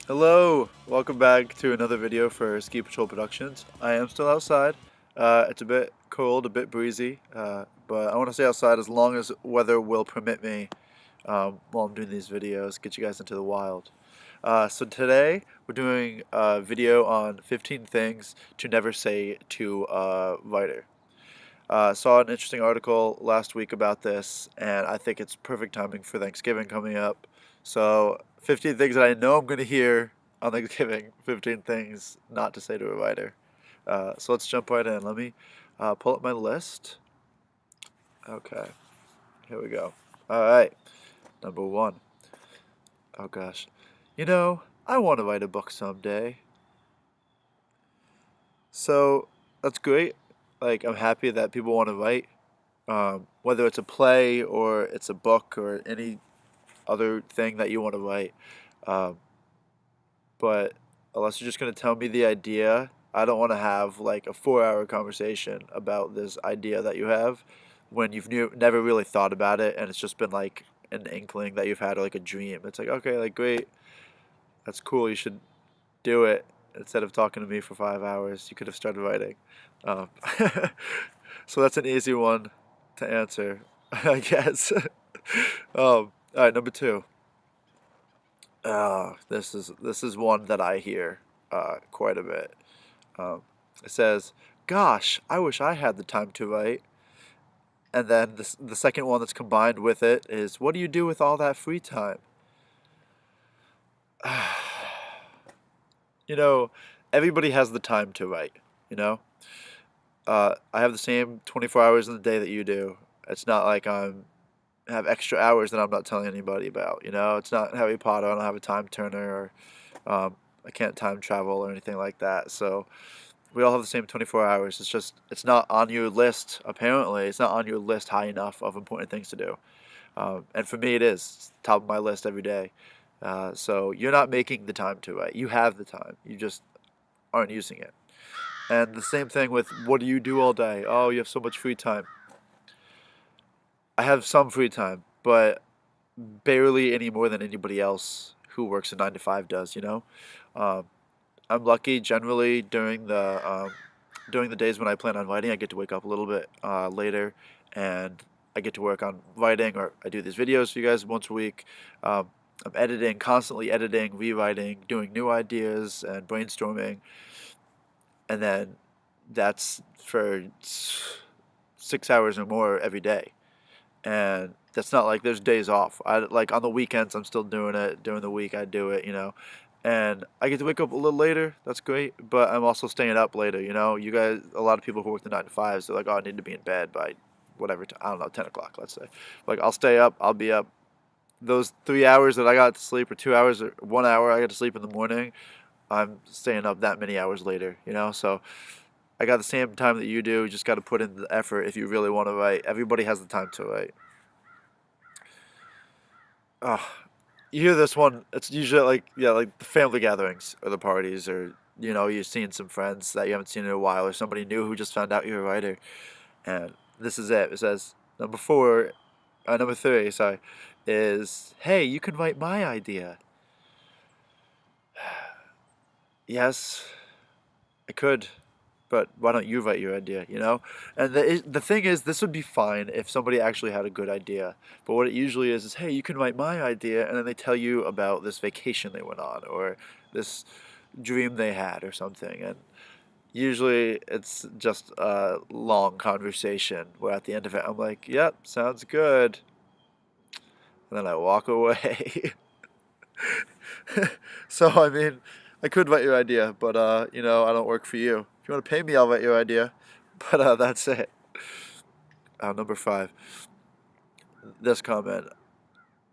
Hello, welcome back to another video for Ski Patrol Productions. I am still outside. It's a bit cold, a bit breezy, but I want to stay outside as long as weather will permit me while I'm doing these videos, get you guys into the wild. So today we're doing a video on 15 things to never say to a writer. Saw an interesting article last week about this, and I think it's perfect timing for Thanksgiving coming up. So, 15 things that I know I'm going to hear on Thanksgiving, 15 things not to say to a writer. So let's jump right in. Let me pull up my list. Okay, here we go. All right, number one. Oh gosh. I want to write a book someday. So, that's great. Like, I'm happy that people want to write. Whether it's a play or it's a book or any other thing that you want to write. Um, but unless you're just going to tell me the idea, I don't want to have like a 4 hour conversation about this idea that you have when you've never really thought about it and it's just been like an inkling that you've had or like a dream. It's like, okay, like great, that's cool, you should do it. Instead of talking to me for 5 hours, you could have started writing. Um, so that's an easy one to answer, I guess. All right, number two. This is one that I hear quite a bit. Um, it says, "Gosh, I wish I had the time to write." And then the second one that's combined with it is, "What do you do with all that free time?" You know, everybody has the time to write. You know, I have the same 24 hours in the day that you do. It's not like have extra hours that I'm not telling anybody about. It's not Harry Potter. I don't have a time turner or I can't time travel or anything like that. So we all have the same 24 hours. It's just it's not on your list. Apparently, it's not on your list high enough of important things to do. And for me, it is. It's top of my list every day. So you're not making the time to write. You have the time. You just aren't using it. And the same thing with what do you do all day? Oh, you have so much free time. I have some free time, but barely any more than anybody else who works a 9 to 5 does. Um, I'm lucky generally during the days when I plan on writing, I get to wake up a little bit later, and I get to work on writing, or I do these videos for you guys once a week. I'm editing, constantly editing, rewriting, doing new ideas, and brainstorming, and then that's for 6 hours or more every day. And that's not like there's days off. I like on the weekends I'm still doing it. During the week I do it. And I get to wake up a little later. That's great, but I'm also staying up later. You guys, a lot of people who work the 9 to 5s, they're like, oh, I need to be in bed by whatever, I don't know, 10 o'clock, let's say. Like I'll stay up. I'll be up those 3 hours that I got to sleep, or 2 hours, or 1 hour I got to sleep in the morning. I'm staying up that many hours later. So I got the same time that you do. You just got to put in the effort if you really want to write. Everybody has the time to write. Uh, you hear this one, it's usually like, yeah, like the family gatherings or the parties, or you're seeing some friends that you haven't seen in a while, or somebody new who just found out you're a writer. And this is it. It says number three, sorry, is, hey, you can write my idea. Yes, I could, but why don't you write your idea? And the thing is, this would be fine if somebody actually had a good idea. But what it usually is, hey, you can write my idea, and then they tell you about this vacation they went on, or this dream they had, or something. And usually it's just a long conversation where at the end of it, I'm like, yep, sounds good. And then I walk away. So, I mean, I could write your idea, but, I don't work for you. If you want to pay me, I'll write your idea. But that's it. Number five. This comment.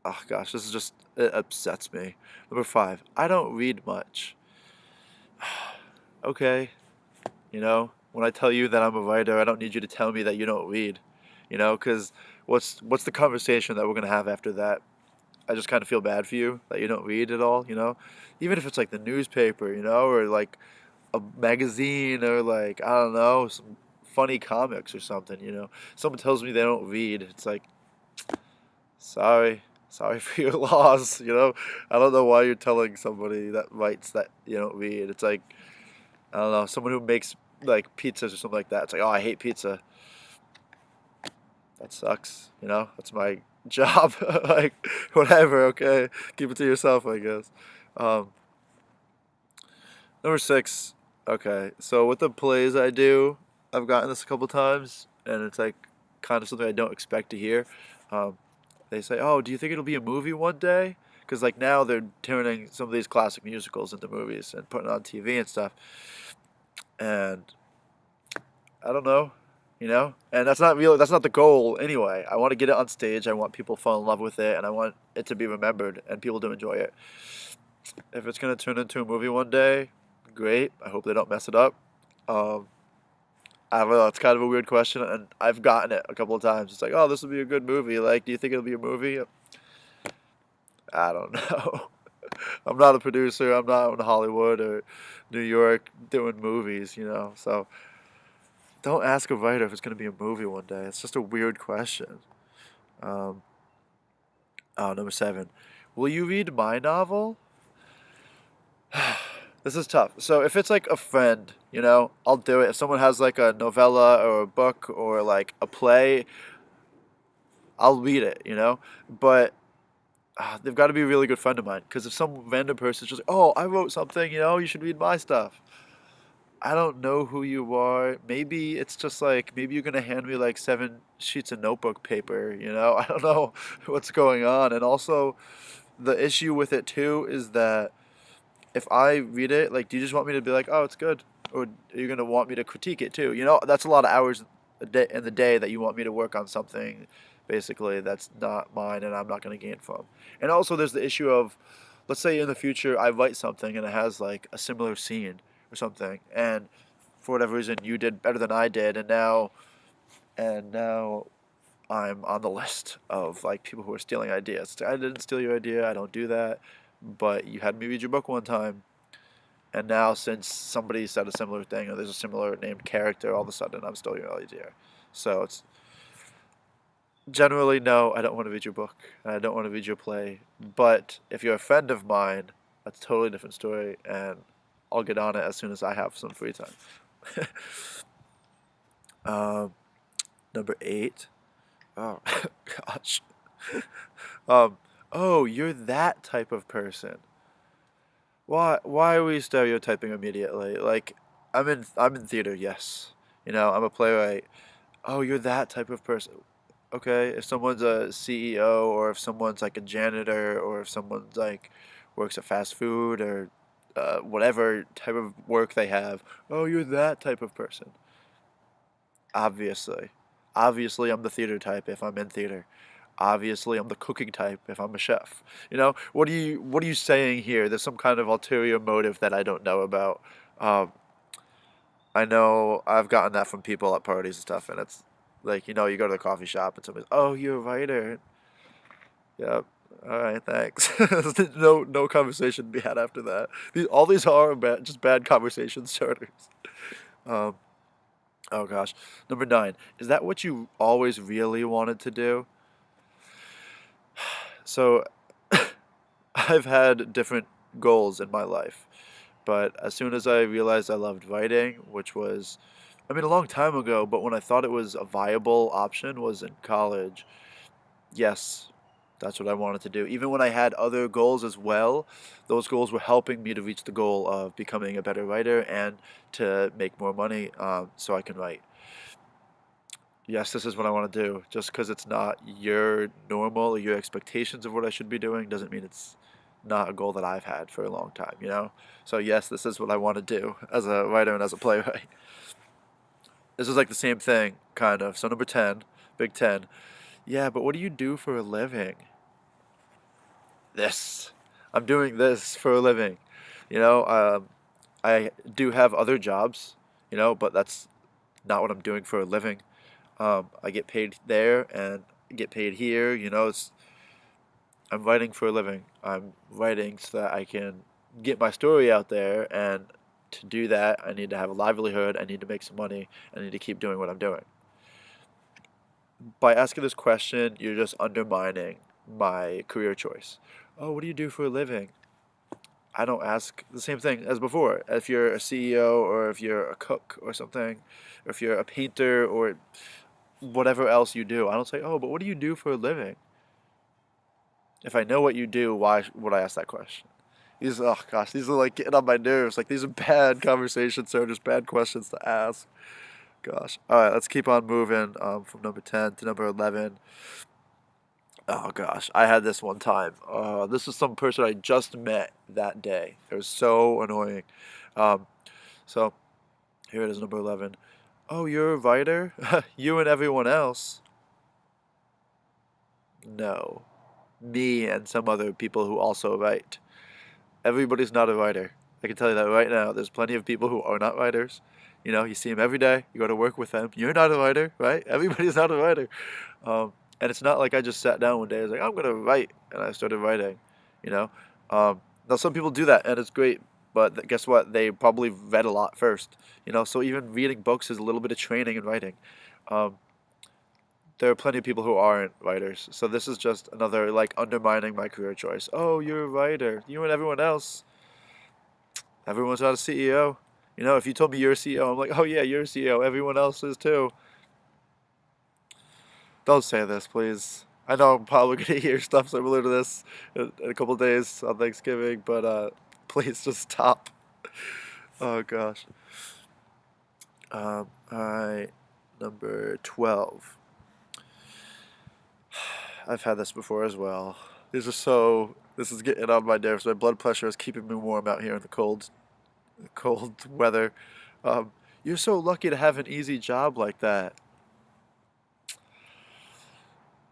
Oh gosh, it upsets me. Number five. I don't read much. Okay. When I tell you that I'm a writer, I don't need you to tell me that you don't read. Because what's the conversation that we're gonna have after that? I just kind of feel bad for you that you don't read at all. Even if it's like the newspaper, or like a magazine, or like, I don't know, some funny comics or something. Someone tells me they don't read. It's like, sorry. Sorry for your loss, you know? I don't know why you're telling somebody that writes that you don't read. It's like, I don't know, someone who makes like pizzas or something like that. It's like, oh, I hate pizza. That sucks, you know? That's my job. Like, whatever, okay? Keep it to yourself, I guess. Um, Number six, okay. So with the plays I do, I've gotten this a couple times, and it's like kind of something I don't expect to hear. Um, they say, "Oh, do you think it'll be a movie one day?" Because like now they're turning some of these classic musicals into movies and putting it on TV and stuff. And I don't know, you know. And that's not real. That's not the goal anyway. I want to get it on stage. I want people to fall in love with it, and I want it to be remembered and people to enjoy it. If it's gonna turn into a movie one day, great. I hope they don't mess it up. Um, I don't know. It's kind of a weird question, and I've gotten it a couple of times. It's like, oh, this will be a good movie. Like, do you think it'll be a movie? I don't know. I'm not a producer. I'm not in Hollywood or New York doing movies, you know. So don't ask a writer if it's going to be a movie one day. It's just a weird question. Um, Number seven. Will you read my novel? This is tough. So if it's like a friend, you know, I'll do it. If someone has like a novella or a book or like a play, I'll read it, you know. But they've got to be a really good friend of mine. Because if some random person's just like, oh, I wrote something, you know, you should read my stuff. I don't know who you are. Maybe it's just like, maybe you're gonna hand me like 7 sheets of notebook paper, you know? I don't know what's going on. And also, the issue with it too is that if I read it, like, do you just want me to be like, oh, it's good? Or are you gonna want me to critique it too? You know, that's a lot of hours a day in the day that you want me to work on something, basically, that's not mine and I'm not gonna gain from. And also, there's the issue of, let's say in the future I write something and it has like a similar scene or something, and for whatever reason you did better than I did, and now I'm on the list of like people who are stealing ideas. I didn't steal your idea. I don't do that. But you had me read your book one time, and now since somebody said a similar thing or there's a similar named character, all of a sudden I'm stealing your idea. So it's generally no. I don't want to read your book. I don't want to read your play. But if you're a friend of mine, that's a totally different story, and I'll get on it as soon as I have some free time. um, Number eight. Oh gosh. Um, oh, you're that type of person. Why are we stereotyping immediately? Like, I'm in theater, yes. You know, I'm a playwright. Oh, you're that type of person. Okay, if someone's a CEO or if someone's like a janitor or if someone's like works at fast food or whatever type of work they have. Oh, you're that type of person. Obviously. Obviously, I'm the theater type if I'm in theater. Obviously, I'm the cooking type if I'm a chef. You know, what are you saying here? There's some kind of ulterior motive that I don't know about. Um, I know I've gotten that from people at parties and stuff, and it's like, you know, you go to the coffee shop and somebody's, oh, you're a writer. Yep. All right, thanks. No conversation to be had after that. All these are just bad conversation starters. Um, oh gosh. Number nine. Is that what you always really wanted to do? So I've had different goals in my life, but as soon as I realized I loved writing, which was, I mean, a long time ago, but when I thought it was a viable option was in college. Yes, that's what I wanted to do. Even when I had other goals as well, those goals were helping me to reach the goal of becoming a better writer and to make more money, so I can write. Yes, this is what I want to do. Just because it's not your normal or your expectations of what I should be doing doesn't mean it's not a goal that I've had for a long time, you know? So yes, this is what I want to do as a writer and as a playwright. This is like the same thing, kind of. So number 10, Big 10. Yeah, but what do you do for a living? This. I'm doing this for a living. You know, I do have other jobs, you know, but that's not what I'm doing for a living. I get paid there and get paid here. You know, I'm writing for a living. I'm writing so that I can get my story out there, and to do that, I need to have a livelihood. I need to make some money. I need to keep doing what I'm doing. By asking this question, you're just undermining. my career choice. Oh, what do you do for a living? I don't ask the same thing as before. If you're a CEO or if you're a cook or something, or if you're a painter or whatever else you do, I don't say, oh, but what do you do for a living? If I know what you do, why would I ask that question? Oh gosh, these are like getting on my nerves. Like these are bad conversations, so just bad questions to ask. Gosh. All right, let's keep on moving from number 10 to number 11. Oh gosh, I had this one time. This is some person I just met that day. It was so annoying. Um, so here it is, number 11. Oh, you're a writer? You and everyone else. No. Me and some other people who also write. Everybody's not a writer. I can tell you that right now. There's plenty of people who are not writers. You know, you see them every day. You go to work with them. You're not a writer, right? Everybody's not a writer. And it's not like I just sat down one day. I was like, I'm gonna write, and I started writing. You know. Now some people do that, and it's great. But guess what? They probably read a lot first. You know, so even reading books is a little bit of training in writing. Um, there are plenty of people who aren't writers. So this is just another like undermining my career choice. Oh, you're a writer. You and everyone else. Everyone's not a CEO. You know, if you told me you're a CEO, I'm like, oh yeah, you're a CEO. Everyone else is too. Don't say this, please. I know I'm probably gonna hear stuff similar to this in a couple days on Thanksgiving, but please just stop. Oh gosh. Alright, number 12. I've had this before as well. This is getting on my nerves. My blood pressure is keeping me warm out here in the cold weather. Um, you're so lucky to have an easy job like that.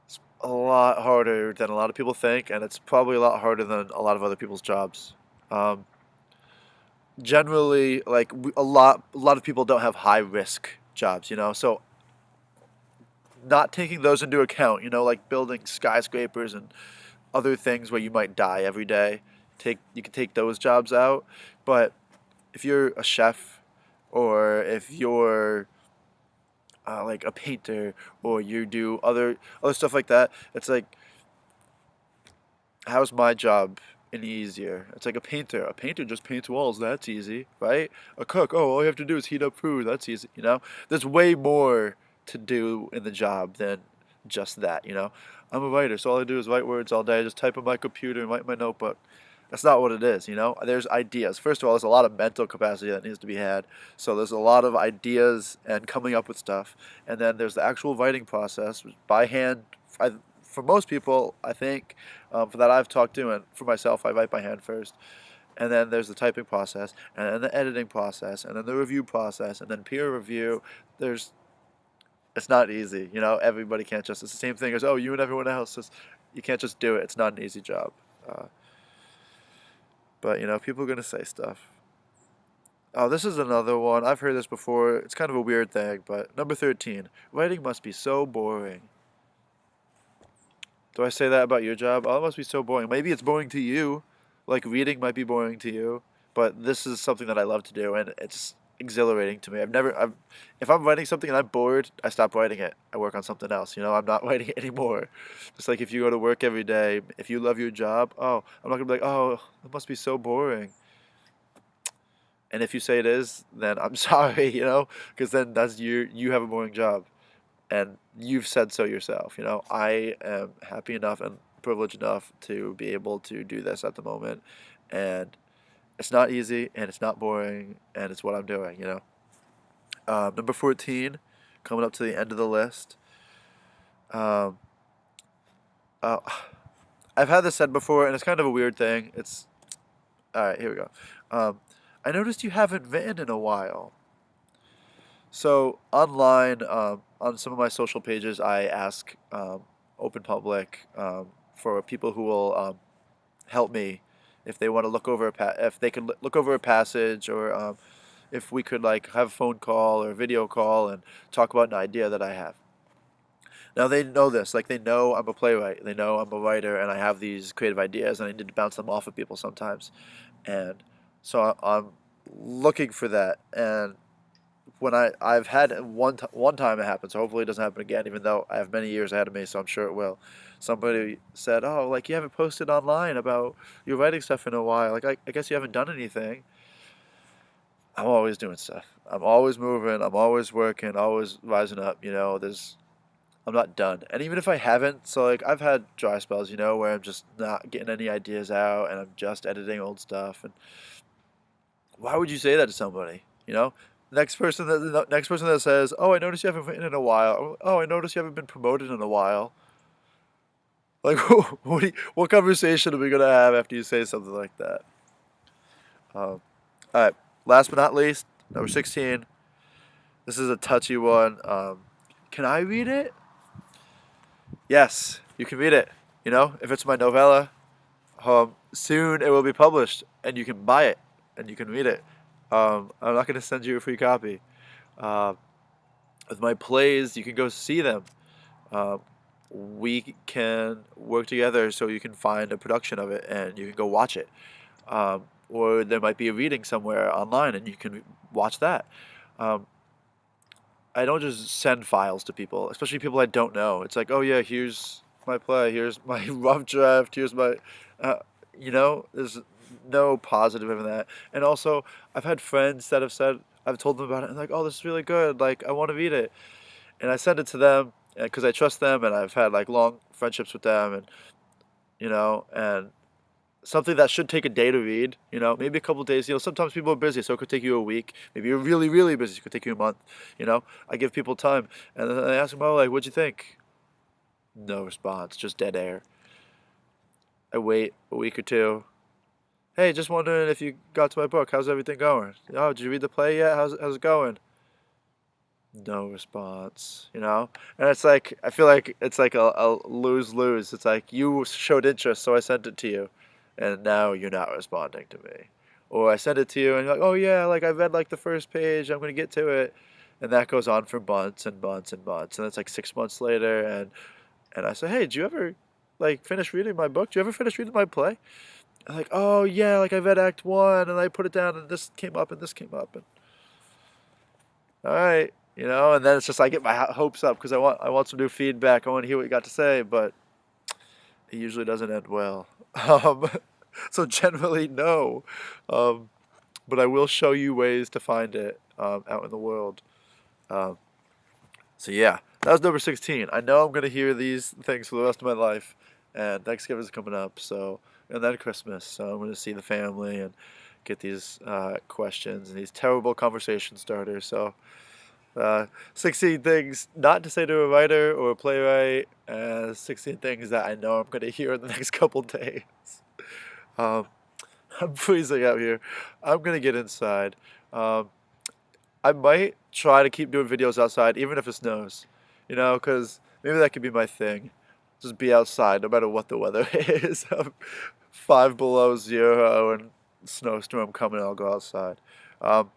It's a lot harder than a lot of people think, and it's probably a lot harder than a lot of other people's jobs. Um, Generally, like a lot of people don't have high risk jobs, you know. So not taking those into account, you know, like building skyscrapers and other things where you might die every day, you can take those jobs out. But if you're a chef, or if you're like a painter, or you do other stuff like that, it's like, how's my job any easier? It's like a painter. A painter just paints walls. That's easy, right? A cook. Oh, all you have to do is heat up food. That's easy. You know, there's way more to do in the job than just that. You know, I'm a writer, so all I do is write words all day. I just type on my computer and write in my notebook. That's not what it is, you know? There's ideas. First of all, there's a lot of mental capacity that needs to be had. So there's a lot of ideas and coming up with stuff. And then there's the actual writing process by hand. I, for most people, I think, for that I've talked to, and for myself, I write by hand first. And then there's the typing process, and then the editing process, and then the review process, and then peer review. There's, it's not easy, you know? Everybody can't just, it's the same thing as, oh, you and everyone else. You can't just do it. It's not an easy job. Uh, but, you know, people are going to say stuff. Oh, this is another one. I've heard this before. It's kind of a weird thing, but number 13. Writing must be so boring. Do I say that about your job? Oh, it must be so boring. Maybe it's boring to you. Like reading might be boring to you, but this is something that I love to do, and it's exhilarating to me. If I'm writing something and I'm bored, I stop writing it. I work on something else. You know, I'm not writing it anymore. Just like if you go to work every day, if you love your job, oh, I'm not gonna be like, oh, it must be so boring. And if you say it is, then I'm sorry, you know, because then you have a boring job, and you've said so yourself. You know, I am happy enough and privileged enough to be able to do this at the moment, and it's not easy, and it's not boring, and it's what I'm doing. You know, number 14, coming up to the end of the list. Um, uh, I've had this said before, and it's kind of a weird thing. It's all right. Here we go. Um, I noticed you haven't written in a while. So online, on some of my social pages, I ask open public for people who will help me if they want to look over if they could look over a passage, or if we could like have a phone call or a video call and talk about an idea that I have. Now they know this, like they know I'm a playwright, they know I'm a writer, and I have these creative ideas, and I need to bounce them off of people sometimes, and so I'm looking for that, and I've had one time it happened, so hopefully it doesn't happen again. Even though I have many years ahead of me, so I'm sure it will. Somebody said, "Oh, like you haven't posted online about your writing stuff in a while. Like I guess you haven't done anything." I'm always doing stuff. I'm always moving. I'm always working. Always rising up. I'm not done. And even if I haven't, so like I've had dry spells, where I'm just not getting any ideas out and I'm just editing old stuff. And why would you say that to somebody? The next person that says, "Oh, I noticed you haven't written in a while." Or, "Oh, I noticed you haven't been promoted in a while." Like, what conversation are we gonna have after you say something like that? All right. Last but not least, number 16. This is a touchy one. Can I read it? Yes, you can read it. If it's my novella, soon it will be published, and you can buy it, and you can read it. I'm not gonna send you a free copy. Uh, with my plays, you can go see them. Um, we can work together so you can find a production of it and you can go watch it. Or there might be a reading somewhere online and you can watch that. Um, I don't just send files to people, especially people I don't know. It's like, oh yeah, here's my play, here's my rough draft, here's my, uh, there's no positive in that. And also, I've had friends that have said, I've told them about it and like, oh, this is really good, like, I want to read it. And I send it to them because I trust them and I've had like long friendships with them and something that should take a day to read, maybe a couple days. Sometimes people are busy, so it could take you a week. Maybe you're really, really busy, it could take you a month. I give people time, and then I ask them, "Oh, like, what'd you think?" No response, just dead air. I wait a week or two. Hey, just wondering if you got to my book. How's everything going? Oh, did you read the play yet? How's it going? No response. And it's like, I feel like it's like a lose-lose. It's like you showed interest, so I sent it to you, and now you're not responding to me. Or I sent it to you, and you're like, oh yeah, like I read like the first page, I'm gonna get to it. And that goes on for months and months and months. And it's like 6 months later, and I say, hey, did you ever like finish reading my book? Did you ever finish reading my play? And like, oh yeah, like I read Act 1, and I put it down, and this came up, and this came up, and all right, and then it's just I get my hopes up because I want some new feedback. I want to hear what you got to say, but it usually doesn't end well. Um, so generally, no. Um, but I will show you ways to find it out in the world. Um, so yeah, that was number 16. I know I'm gonna hear these things for the rest of my life, and Thanksgiving's coming up, and then Christmas. So I'm gonna see the family and get these questions and these terrible conversation starters. So. 16 things not to say to a writer or a playwright, 16 things that I know I'm going to hear in the next couple days. Um, I'm freezing out here. I'm going to get inside. Um, I might try to keep doing videos outside, even if it snows, because maybe that could be my thing. Just be outside no matter what the weather is. 5 below 0 and snowstorm coming, I'll go outside. Um,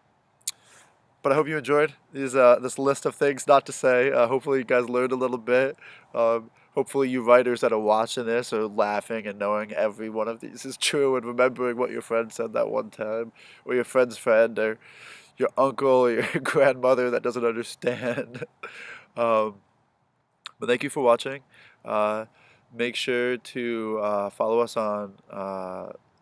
But I hope you enjoyed this list of things not to say. Hopefully you guys learned a little bit. Hopefully you writers that are watching this are laughing and knowing every one of these is true and remembering what your friend said that one time, or your friend's friend, or your uncle or your grandmother that doesn't understand. Um, but thank you for watching. Uh, Make sure to follow us on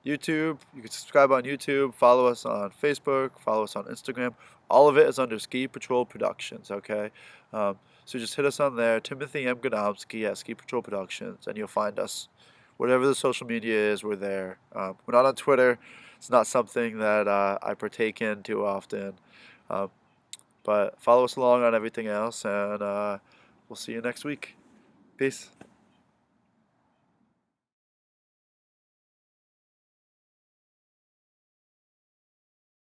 YouTube. You can subscribe on YouTube, follow us on Facebook, follow us on Instagram. All of it is under Ski Patrol Productions, okay? So just hit us on there, Timothy M. Godomsky at Ski Patrol Productions, and you'll find us. Whatever the social media is, we're there. We're not on Twitter. It's not something that I partake in too often. Um, but follow us along on everything else, and we'll see you next week. Peace.